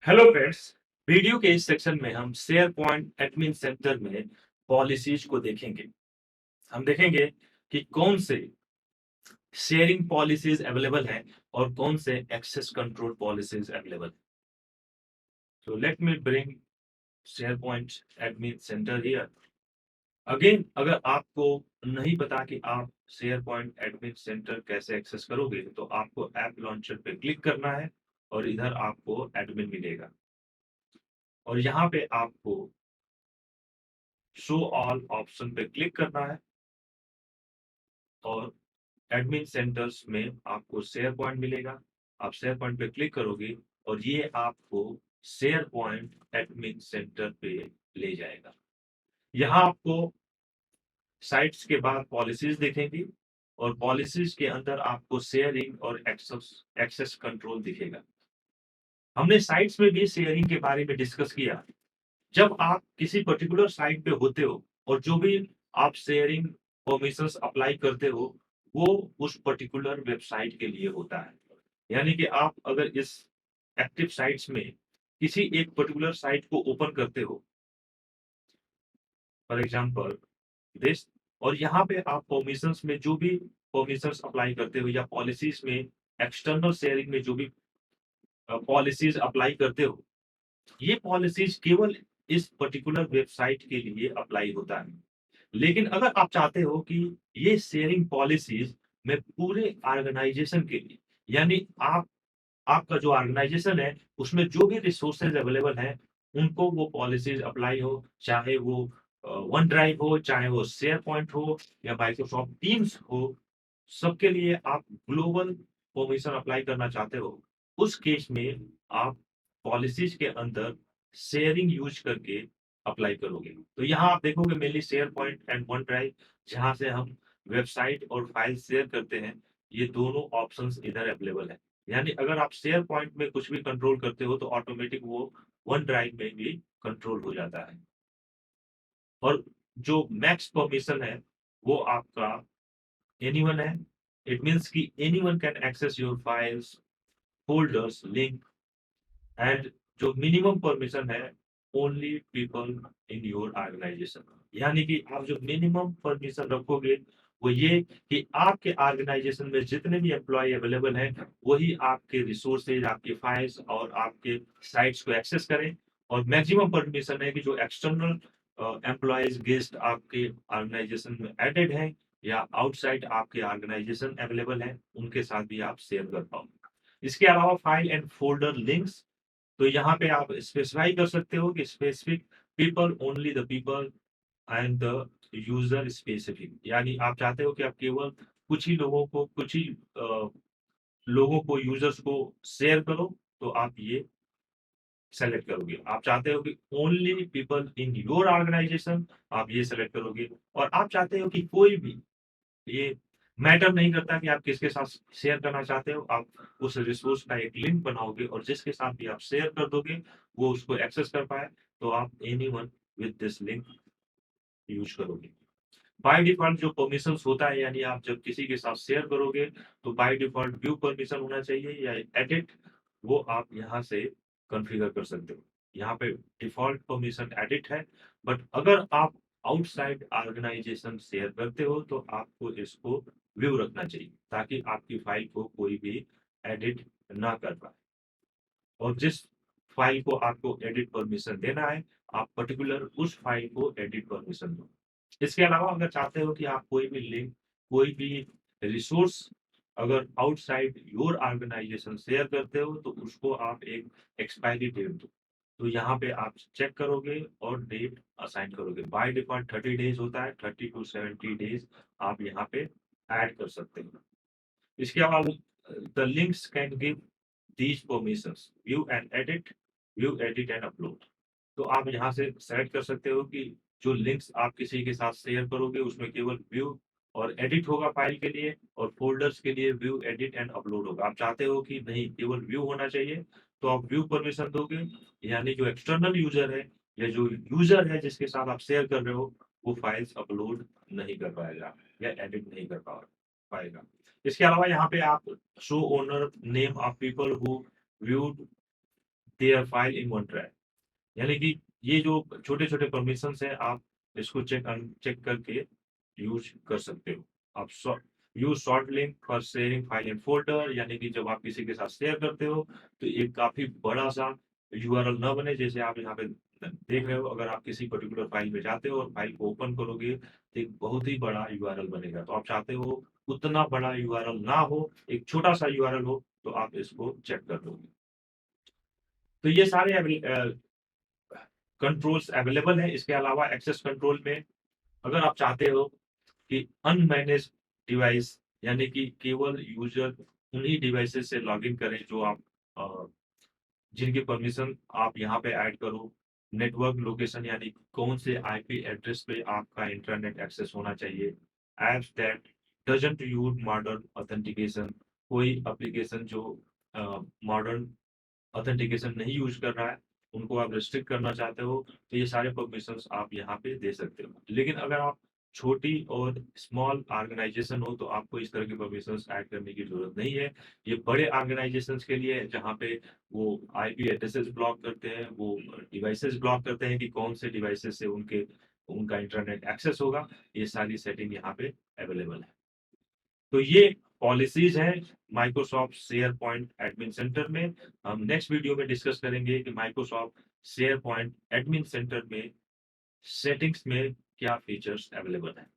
Hello friends. Video के इस section में हम शेयर पॉइंट एडमिन सेंटर में पॉलिसीज को देखेंगे। हम देखेंगे कि कौन से शेयरिंग पॉलिसीज अवेलेबल हैं और कौन से एक्सेस कंट्रोल पॉलिसीज अवेलेबल हैं। So let me bring share point admin centre here. Again, अगर आपको नहीं पता कि आप शेयर पॉइंट एडमिन सेंटर कैसे एक्सेस करोगे, तो आपको ऐप लॉन्चर पे क्लिक करना है और इधर आपको एडमिन मिलेगा और यहाँ पे आपको शो ऑल ऑप्शन पे क्लिक करना है और एडमिन सेंटर्स में आपको शेयर पॉइंट मिलेगा। आप शेयर पॉइंट पे क्लिक करोगे और ये आपको शेयर पॉइंट एडमिन सेंटर पे ले जाएगा। यहाँ आपको साइट्स के बाद पॉलिसीज दिखेंगी और पॉलिसीज के अंदर आपको शेयरिंग और एक्सेस कंट्रोल दिखेगा। हमने साइट्स में भी शेयरिंग के बारे में डिस्कस किया। जब आप किसी पर्टिकुलर साइट पे होते हो और जो भी आप शेयरिंग परमिशंस अप्लाई करते हो, वो उस पर्टिकुलर वेबसाइट के लिए होता है। यानी कि आप अगर इस एक्टिव साइट्स में किसी एक पर्टिकुलर साइट को ओपन करते हो, फॉर एग्जांपल दिस, और यहाँ पे आप परमिशंस में जो भी परमिशंस अप्लाई करते हो या पॉलिसीज में एक्सटर्नल शेयरिंग में जो भी पॉलिसीज अप्लाई करते हो, ये पॉलिसीज केवल इस पर्टिकुलर वेबसाइट के लिए अप्लाई होता है। लेकिन अगर आप चाहते हो कि ये शेयरिंग पॉलिसीज मैं पूरे ऑर्गेनाइजेशन के लिए, यानी आपका जो ऑर्गेनाइजेशन है उसमें जो भी रिसोर्सेज अवेलेबल हैं, उनको वो पॉलिसीज अप्लाई हो, चाहे वो वन ड्राइव हो, चाहे वो शेयर पॉइंट हो या माइक्रोसॉफ्ट टीम्स हो, सबके लिए आप ग्लोबल परमिशन अप्लाई करना चाहते हो, उस केस में आप पॉलिसीज के अंदर शेयरिंग यूज करके अप्लाई करोगे। तो यहाँ आप देखोगे mainly share point and one drive, जहाँ से हम वेबसाइट और फाइल शेयर करते हैं, ये दोनों ऑप्शंस इधर अवेलेबल है। यानी अगर आप शेयर पॉइंट में कुछ भी कंट्रोल करते हो तो ऑटोमेटिक वो वन ड्राइव में भी कंट्रोल हो जाता है। और जो मैक्स परमिशन है वो आपका एनीवन है। इट मीन्स कि anyone can access your files, folders, link, and जो मिनिमम परमिशन है, only people in your organisation. यानी कि आप जो मिनिमम परमिशन रखोगे वो ये कि आपके ऑर्गेनाइजेशन में जितने भी एम्प्लॉय अवेलेबल हैं, वही आपके रिसोर्सेज, आपके फाइल्स और आपके साइट्स को एक्सेस करें। और मैक्सिमम परमिशन है कि जो एक्सटर्नल एम्प्लॉयज, गेस्ट आपके ऑर्गेनाइजेशन में एडेड हैं या आउटसाइड आपके ऑर्गेनाइजेशन अवेलेबल है, उनके साथ भी आप शेयर कर पाओ। इसके अलावा फाइल एंड फोल्डर लिंक्स, तो यहाँ पे आप स्पेसिफाई कर सकते हो कि specific people, only the people and the user specific. यानी आप चाहते हो कि आप केवल कुछ ही लोगों को, कुछ ही लोगों को, यूजर्स को शेयर करो, तो आप ये सेलेक्ट करोगे। आप चाहते हो कि only people in your organisation, आप ये सेलेक्ट करोगे। और आप चाहते हो कि कोई भी, ये मैटर नहीं करता कि आप किसके साथ शेयर करना चाहते हो, आप उस रिसोर्स का एक लिंक बनाओगे और जिसके साथ भी आप शेयर कर दोगे वो उसको एक्सेस कर पाए, तो आप anyone with this link use करोगे। बाय डिफॉल्ट जो परमिशंस होता है, यानी आप जब किसी के साथ शेयर करोगे तो बाय डिफॉल्ट व्यू परमिशन होना चाहिए या एडिट, वो आप यहाँ से कॉन्फ़िगर कर सकते हो। यहाँ पे डिफॉल्ट परमिशन एडिट है, बट अगर आप आउटसाइड ऑर्गेनाइजेशन शेयर करते हो तो आपको इसको व्यू रखना चाहिए, ताकि आपकी फाइल को कोई भी एडिट ना कर पाए। और जिस फाइल को आपको एडिट परमिशन देना है, आप पर्टिकुलर उस फाइल को एडिट परमिशन दो। इसके अलावा अगर चाहते हो कि आप कोई भी लिंक, कोई भी रिसोर्स अगर आउटसाइड योर ऑर्गेनाइजेशन शेयर करते हो, तो उसको आप एक एक्सपायरी डेट दो। तो यहाँ पे आप चेक करोगे और डेट असाइन करोगे। बाय डिफॉल्ट 30 डेज होता है, 30 टू 70 डेज आप यहाँ पे ऐड कर सकते हो। इसके अलावा the links can give these permissions: view and edit, view, edit and upload। तो आप यहाँ से सेलेक्ट कर सकते हो कि जो लिंक्स आप किसी के साथ शेयर करोगे उसमें केवल व्यू और एडिट होगा फाइल के लिए, और फोल्डर्स के लिए व्यू, एडिट एंड अपलोड होगा। आप चाहते हो कि नहीं, केवल व्यू होना चाहिए, तो आप व्यू परमिशन दोगे। यानी जो एक्सटर्नल यूजर है या जो यूजर है जिसके साथ आप शेयर कर रहे हो, वो फाइल्स अपलोड नहीं कर पाएगा या एडिट नहीं कर पाएगा। इसके अलावा यहाँ पे आप show owner name of people who viewed their file in OneDrive। यानी कि ये जो छोटे-छोटे परमिशंस हैं, आप इसको चेक करके यूज़ कर सकते हो। आप use short link for sharing file in folder, यानी कि जब आप किसी के साथ शेयर करते हो, तो एक काफ़ी बड़ा-सा यूआरएल ना बने। जैसे आप यहाँ पे देख रहे हो, अगर आप किसी पर्टिकुलर फाइल में जाते हो और फाइल को ओपन करोगे, तो एक बहुत ही बड़ा यूआरएल बनेगा। तो आप चाहते हो उतना बड़ा यूआरएल ना हो, एक छोटा-सा यूआरएल हो, तो आप इसको चेक कर लोगे। तो ये सारे कंट्रोल्स अवेलेबल हैं। इसके अलावा एक्सेस कंट्रोल में अगर आप चाहते हो कि अनमैनेज्ड डिवाइस, यानी कि केवल यूज़र उन्हीं डिवाइसेज़ से लॉगिन करें जो आप अ, जिनकी परमिशन आप यहाँ पे ऐड करो। नेटवर्क लोकेशन, यानी कौन से आईपी एड्रेस पे आपका इंटरनेट एक्सेस होना चाहिए। Apps that doesn't use modern authentication, कोई एप्लीकेशन जो मॉडर्न ऑथेंटिकेशन नहीं यूज़ कर रहा है, उनको आप रिस्ट्रिक्ट करना चाहते हो, तो ये सारे परमिशंस आप यहाँ पे दे सकते हो। लेकिन अगर आप छोटी और स्मॉल ऑर्गेनाइज़ेशन हो, तो आपको इस तरह के परमिशंस ऐड करने की ज़रूरत नहीं है। ये बड़े ऑर्गेनाइज़ेशंस के लिए है, जहाँ पे वो आईपी एड्रेसेस ब्लॉक करते हैं, वो डिवाइसेस ब्लॉक करते हैं कि कौन से डिवाइसेस से उनका इंटरनेट एक्सेस होगा, ये सारी सेटिंग यहाँ पे अवेलेबल है। तो ये पॉलिसीज हैं Microsoft share point admin centre में। हम नेक्स्ट वीडियो में डिस्कस करेंगे कि Microsoft share point admin centre में सेटिंग्स में क्या फीचर्स अवेलेबल हैं।